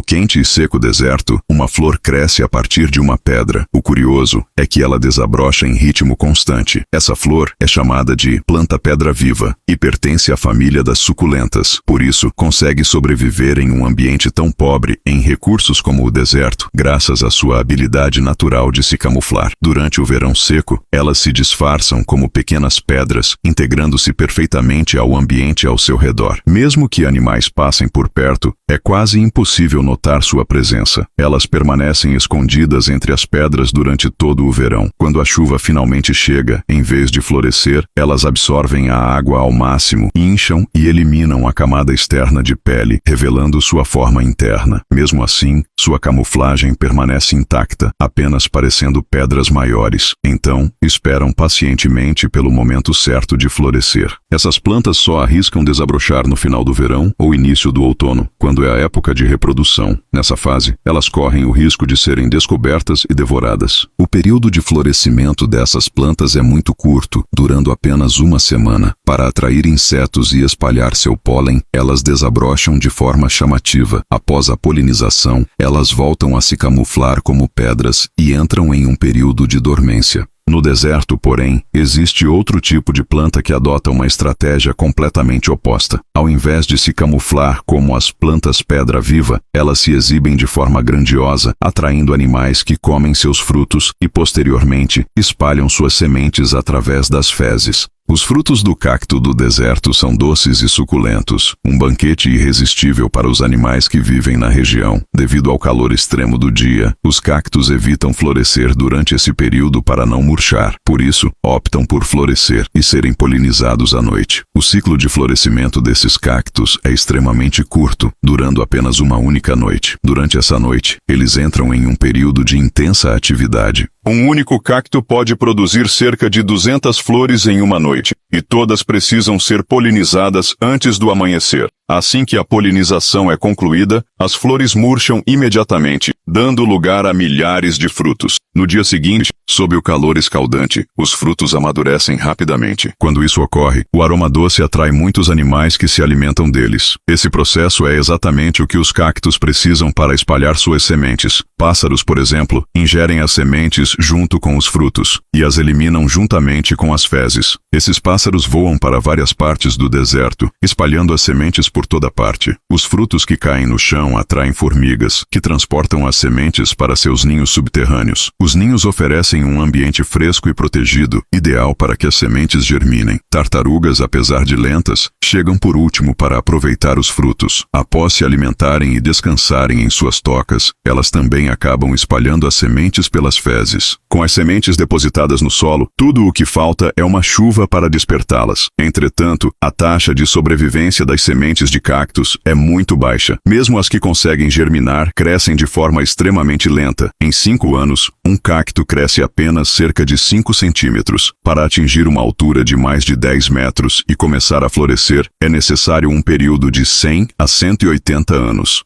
quente e seco deserto, uma flor cresce a partir de uma pedra. O curioso é que ela desabrocha em ritmo constante. Essa flor é chamada de planta pedra-viva e pertence à família das suculentas. Por isso, consegue sobreviver em um ambiente tão pobre em recursos como o deserto, graças à sua habilidade natural de se camuflar. Durante o verão seco, elas se disfarçam como pequenas pedras, integrando-se perfeitamente ao ambiente ao seu redor. Mesmo que animais passem por perto, é quase impossível notar sua presença. Elas permanecem escondidas entre as pedras durante todo o verão. Quando a chuva finalmente chega, em vez de florescer, elas absorvem a água ao máximo, incham e eliminam a camada externa de pele, revelando sua forma interna. Mesmo assim, sua camuflagem permanece intacta, apenas parecendo pedras maiores. Então, esperam pacientemente pelo momento certo de florescer. Essas plantas só arriscam desabrochar no final do verão ou início do outono, quando é a época de reprodução. Nessa fase, elas correm o risco de serem descobertas e devoradas. O período de florescimento dessas plantas é muito curto, durando apenas uma semana. Para atrair insetos e espalhar seu pólen, elas desabrocham de forma chamativa. Após a polinização, elas voltam a se camuflar como pedras e entram em um período de dormência. No deserto, porém, existe outro tipo de planta que adota uma estratégia completamente oposta. Ao invés de se camuflar como as plantas pedra-viva, elas se exibem de forma grandiosa, atraindo animais que comem seus frutos e, posteriormente, espalham suas sementes através das fezes. Os frutos do cacto do deserto são doces e suculentos, um banquete irresistível para os animais que vivem na região. Devido ao calor extremo do dia, os cactos evitam florescer durante esse período para não murchar. Por isso, optam por florescer e serem polinizados à noite. O ciclo de florescimento desses cactos é extremamente curto, durando apenas uma única noite. Durante essa noite, eles entram em um período de intensa atividade. Um único cacto pode produzir cerca de 200 flores em uma noite, e todas precisam ser polinizadas antes do amanhecer. Assim que a polinização é concluída, as flores murcham imediatamente, dando lugar a milhares de frutos. No dia seguinte, sob o calor escaldante, os frutos amadurecem rapidamente. Quando isso ocorre, o aroma doce atrai muitos animais que se alimentam deles. Esse processo é exatamente o que os cactos precisam para espalhar suas sementes. Pássaros, por exemplo, ingerem as sementes junto com os frutos e as eliminam juntamente com as fezes. Esses pássaros voam para várias partes do deserto, espalhando as sementes por toda parte. Os frutos que caem no chão atraem formigas, que transportam as sementes para seus ninhos subterrâneos. Os ninhos oferecem um ambiente fresco e protegido, ideal para que as sementes germinem. Tartarugas, apesar de lentas, chegam por último para aproveitar os frutos. Após se alimentarem e descansarem em suas tocas, elas também acabam espalhando as sementes pelas fezes. Com as sementes depositadas no solo, tudo o que falta é uma chuva para despertá-las. Entretanto, a taxa de sobrevivência das sementes de cactos é muito baixa. Mesmo as que conseguem germinar, crescem de forma extremamente lenta. Em 5 anos, um cacto cresce apenas cerca de 5 centímetros. Para atingir uma altura de mais de 10 metros e começar a florescer, é necessário um período de 100 a 180 anos.